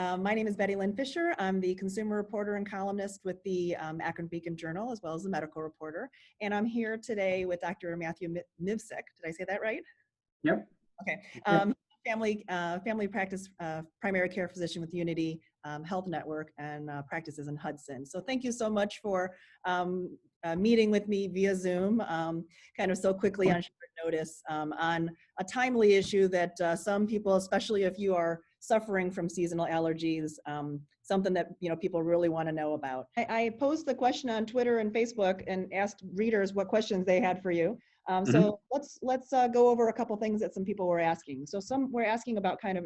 My name is Betty Lynn Fisher. I'm the consumer reporter and columnist with the Akron Beacon Journal, as well as the medical reporter. And I'm here today with Dr. Matthew Nivsek. Did I say that right? Yep. Okay. Family practice primary care physician with Unity Health Network and practices in Hudson. So thank you so much for meeting with me via Zoom, kind of so quickly on short notice on a timely issue that some people, especially if you are suffering from seasonal allergies, something that people really want to know about. I posed the question on Twitter and Facebook and asked readers what questions they had for you. So let's go over a couple things that some people were asking. So some were asking about kind of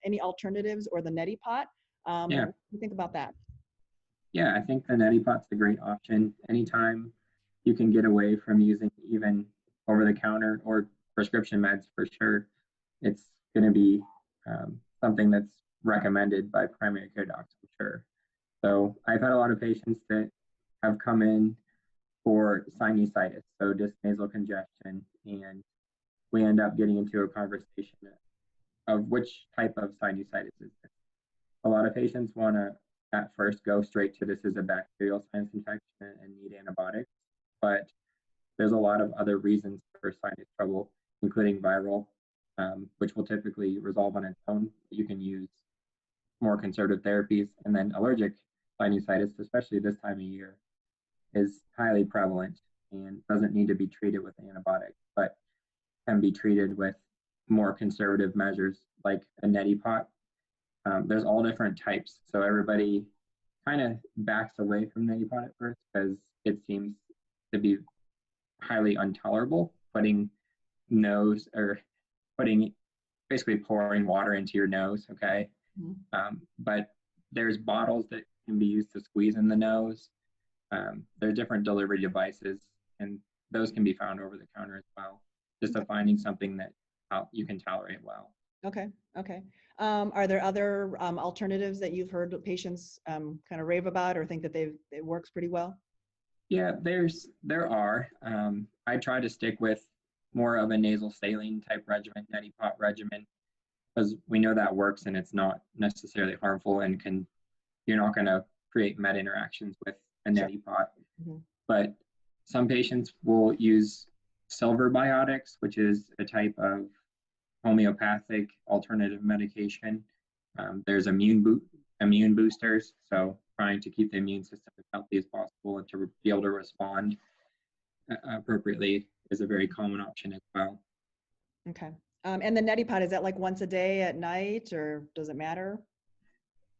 any alternatives or the neti pot. What do you think about that? Yeah, I think the neti pot's a great option. Anytime you can get away from using even over-the-counter or prescription meds, for sure, it's going to be something that's recommended by primary care docs, for sure. So I've had a lot of patients that have come in for sinusitis, so just nasal congestion, and we end up getting into a conversation of which type of sinusitis is this. A lot of patients want to at first go straight to this is a bacterial sinus infection and need antibiotics, but there's a lot of other reasons for sinus trouble, including viral, which will typically resolve on its own. You can use more conservative therapies, and then allergic sinusitis, especially this time of year, is highly prevalent and doesn't need to be treated with antibiotics, but can be treated with more conservative measures like a neti pot. There's all different types, so everybody kind of backs away from neti pot at first because it seems to be highly intolerable, basically pouring water into your nose, okay? But there's bottles that can be used to squeeze in the nose. There are different delivery devices, and those can be found over the counter as well, just to finding something that you can tolerate well. Okay. Are there other alternatives that you've heard patients kind of rave about or think that it works pretty well? Yeah, there are. I try to stick with more of a nasal saline type regimen, neti pot regimen, because we know that works and it's not necessarily harmful and you're not going to create med interactions with a neti pot. But some patients will use silver biotics, which is a type of homeopathic alternative medication. There's immune boosters, so trying to keep the immune system as healthy as possible and to be able to respond appropriately is a very common option as well. Okay. And the neti pot, is that like once a day at night, or does it matter?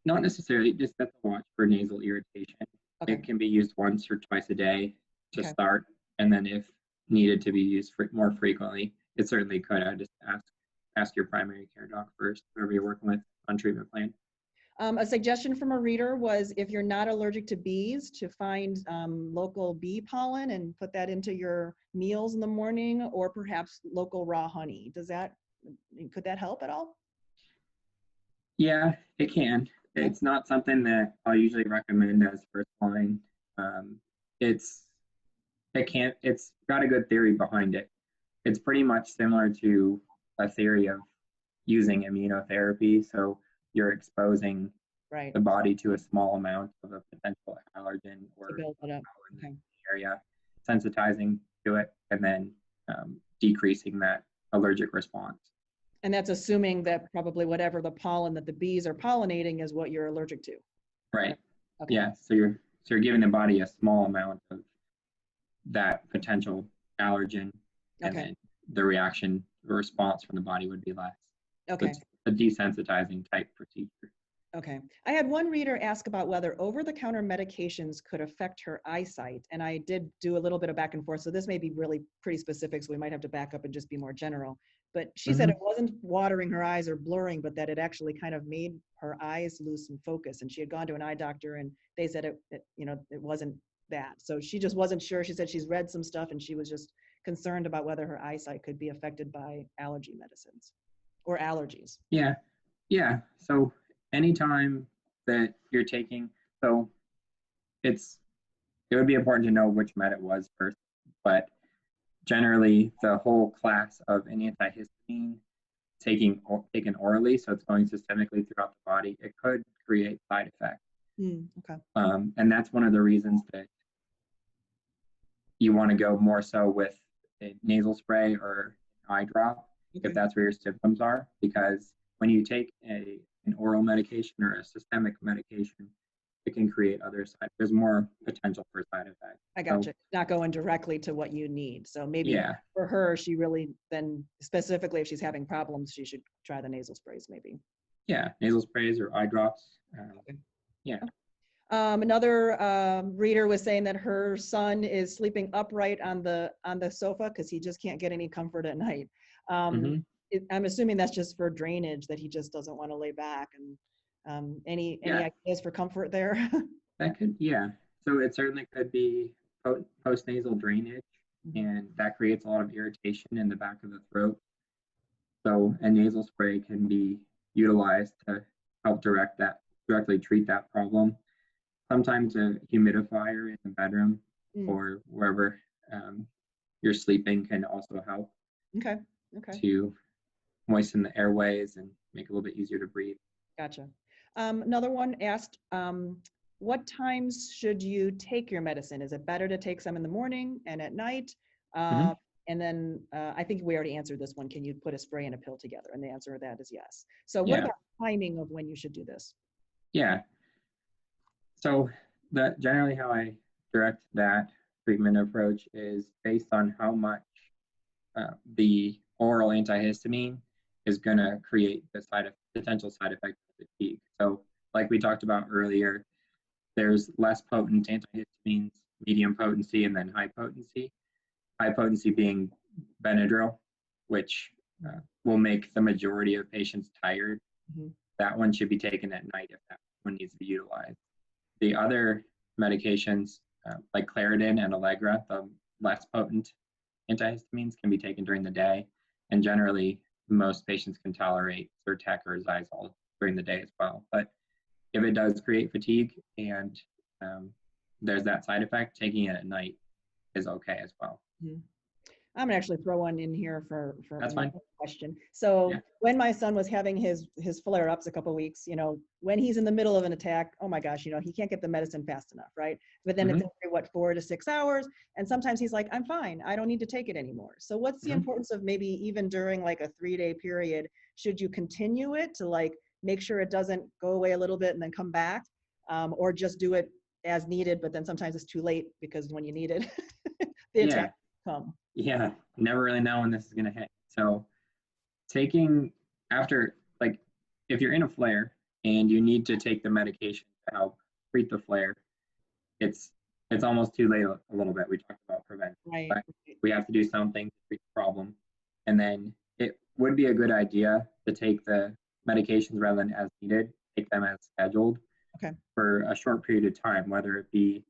Not necessarily, just have to watch for nasal irritation. Okay. It can be used once or twice a day to start, and then if needed to be used more frequently, it certainly could. I just ask your primary care doc first, whoever you're working with on treatment plan. A suggestion from a reader was if you're not allergic to bees, to find local bee pollen and put that into your meals in the morning, or perhaps local raw honey. Could that help at all? Yeah, it can. It's not something that I'll usually recommend as first line. It's got a good theory behind it. It's pretty much similar to a theory of using immunotherapy. So you're exposing the body to a small amount of a potential allergen or area, sensitizing to it, and then decreasing that allergic response. And that's assuming that probably whatever the pollen that the bees are pollinating is what you're allergic to. Right. Okay. Yeah. So you're giving the body a small amount of that potential allergen, and then the reaction or response from the body would be less. Okay. So it's a desensitizing type procedure. Okay. I had one reader ask about whether over-the-counter medications could affect her eyesight, and I did do a little bit of back and forth, so this may be really pretty specific, so we might have to back up and just be more general. But she said it wasn't watering her eyes or blurring, but that it actually kind of made her eyes lose some focus, and she had gone to an eye doctor, and they said it wasn't that. So she just wasn't sure. She said she's read some stuff, and she was just concerned about whether her eyesight could be affected by allergy medicines or allergies. Yeah. So anytime that you're taking, so it would be important to know which med it was first, but generally the whole class of an antihistamine taken orally, so it's going systemically throughout the body, it could create side effects. Okay. And that's one of the reasons that you want to go more so with a nasal spray or eye drop, if that's where your symptoms are, because when you take an oral medication or a systemic medication, it can create other there's more potential for side effects. I gotcha. Not going directly to what you need. So maybe Yeah. for her, she really then specifically if she's having problems, she should try the nasal sprays maybe. Yeah, nasal sprays or eye drops. Yeah. Another reader was saying that her son is sleeping upright on the sofa because he just can't get any comfort at night. I'm assuming that's just for drainage, that he just doesn't want to lay back. And any ideas for comfort there? That could, yeah. So it certainly could be postnasal drainage, and that creates a lot of irritation in the back of the throat. So a nasal spray can be utilized to help directly treat that problem. Sometimes a humidifier in the bedroom or wherever you're sleeping can also help. Okay. To moisten the airways and make it a little bit easier to breathe. Gotcha. Another one asked, what times should you take your medicine? Is it better to take some in the morning and at night? And then I think we already answered this one. Can you put a spray and a pill together? And the answer to that is yes. So what about timing of when you should do this? Yeah. So generally how I direct that treatment approach is based on how much the oral antihistamine is going to create the potential side effect of fatigue. So like we talked about earlier, there's less potent antihistamines, medium potency, and then high potency. High potency being Benadryl, which will make the majority of patients tired. That one should be taken at night if that one needs to be utilized. The other medications like Claritin and Allegra, the less potent antihistamines, can be taken during the day. And generally, most patients can tolerate Zyrtec or Xyzal during the day as well. But if it does create fatigue and there's that side effect, taking it at night is okay as well. I'm gonna actually throw one in here for That's fine. Question. So when my son was having his flare-ups a couple of weeks, when he's in the middle of an attack, oh my gosh, he can't get the medicine fast enough, right? But then it's every 4 to 6 hours, and sometimes he's like, I'm fine, I don't need to take it anymore. So what's the importance of maybe even during like a 3-day period, should you continue it to like make sure it doesn't go away a little bit and then come back, or just do it as needed, but then sometimes it's too late because when you need it, the attack come. Yeah, never really know when this is gonna hit. So taking after, like, if you're in a flare and you need to take the medication to help treat the flare, it's almost too late a little bit. We talked about prevention, but we have to do something to treat the problem. And then it would be a good idea to take the medications rather than as needed, take them as scheduled for a short period of time, whether it be,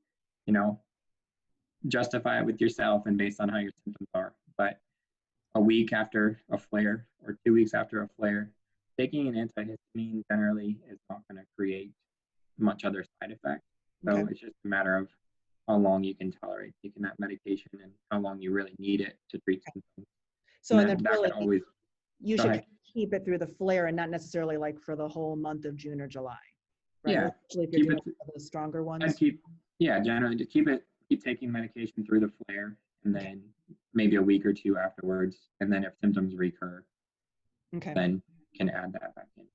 justify it with yourself and based on how your symptoms are. But a week after a flare or 2 weeks after a flare, taking an antihistamine generally is not going to create much other side effect. So it's just a matter of how long you can tolerate taking that medication and how long you really need it to treat symptoms. So and then really, you should keep it through the flare and not necessarily like for the whole month of June or July. Right? Yeah. Especially if you're doing the stronger ones. Generally to keep taking medication through the flare and then maybe a week or 2 afterwards. And then if symptoms recur, then can add that back in.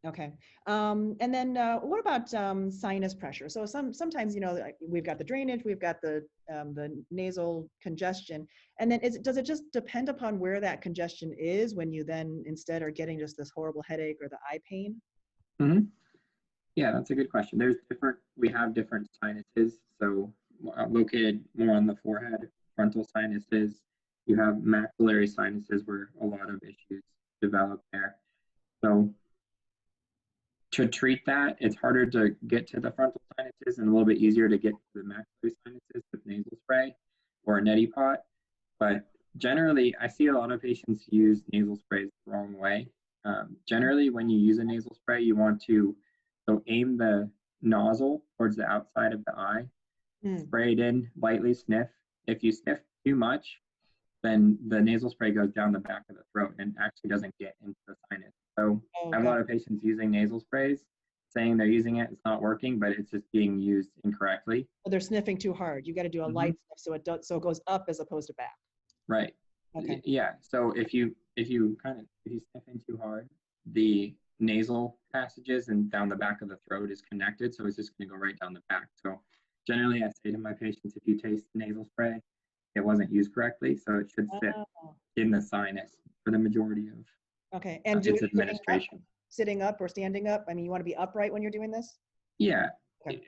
Okay. And then what about sinus pressure? So sometimes, we've got the drainage, we've got the nasal congestion. And then does it just depend upon where that congestion is when you then instead are getting just this horrible headache or the eye pain? Yeah, that's a good question. We have different sinuses. So located more on the forehead, frontal sinuses. You have maxillary sinuses where a lot of issues develop there. So to treat that, it's harder to get to the frontal sinuses and a little bit easier to get to the maxillary sinuses with nasal spray or a neti pot. But generally, I see a lot of patients use nasal sprays the wrong way. Generally, when you use a nasal spray, you want to aim the nozzle towards the outside of the eye, spray it in, lightly sniff. If you sniff too much, then the nasal spray goes down the back of the throat and actually doesn't get into the sinus. So I have a lot of patients using nasal sprays, saying they're using it, it's not working, but it's just being used incorrectly. Well, they're sniffing too hard. You got to do a light sniff so it goes up as opposed to back. Right. Okay. Yeah. So if you sniff in too hard, the nasal passages and down the back of the throat is connected, so it's just going to go right down the back. So generally, I say to my patients, if you taste nasal spray, it wasn't used correctly, so it should sit in the sinus for the majority of Okay. And its administration. Sitting up or standing up? I mean, you want to be upright when you're doing this? Yeah. Okay.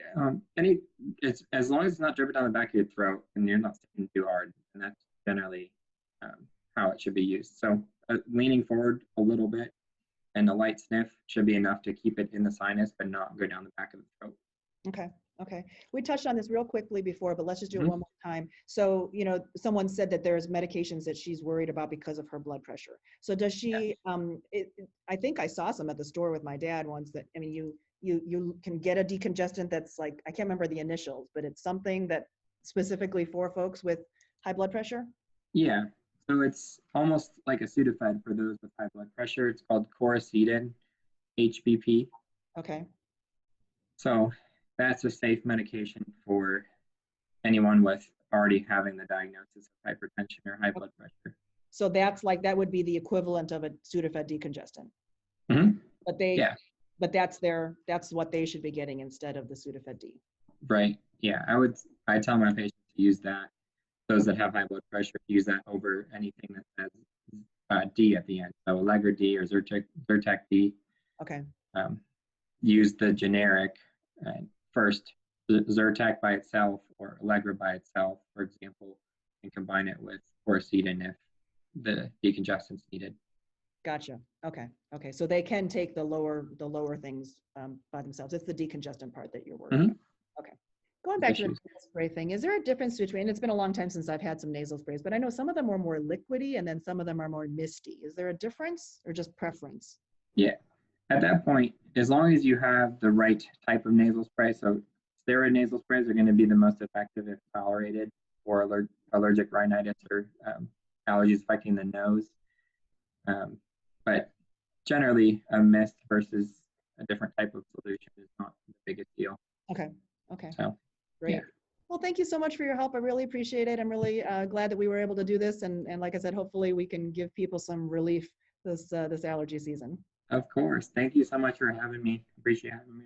It's as long as it's not dripping down the back of your throat and you're not sitting too hard, and that's generally how it should be used. So leaning forward a little bit and a light sniff should be enough to keep it in the sinus but not go down the back of the throat. Okay. Okay. We touched on this real quickly before, but let's just do it one more time. So, you know, someone said that there's medications that she's worried about because of her blood pressure. So does she, I think I saw some at the store with my dad once that, I mean, you can get a decongestant that's like, I can't remember the initials, but it's something that specifically for folks with high blood pressure? Yeah. So it's almost like a Sudafed for those with high blood pressure. It's called Coricidin, HBP. Okay. So that's a safe medication for anyone with already having the diagnosis of hypertension or high blood pressure. So that's like, that would be the equivalent of a Sudafed decongestant. But that's what they should be getting instead of the Sudafed D. Right. Yeah. I tell my patients to use that. Those that have high blood pressure use that over anything that says D at the end. So Allegra D or Zyrtec D. Okay. Use the generic first, Zyrtec by itself or Allegra by itself, for example, and combine it with Coricidin if the decongestant's needed. Gotcha. Okay. Okay. So they can take the lower things by themselves. It's the decongestant part that you're worried about. Okay. Going back to the nasal spray thing, is there a difference between, it's been a long time since I've had some nasal sprays, but I know some of them are more liquidy and then some of them are more misty. Is there a difference or just preference? Yeah. At that point, as long as you have the right type of nasal spray, so steroid nasal sprays are going to be the most effective if tolerated for allergic rhinitis or allergies affecting the nose. But generally, a mist versus a different type of solution is not the biggest deal. Okay. Okay. So, great. Yeah. Well, thank you so much for your help. I really appreciate it. I'm really glad that we were able to do this. And like I said, hopefully we can give people some relief this allergy season. Of course. Thank you so much for having me. Appreciate having me on.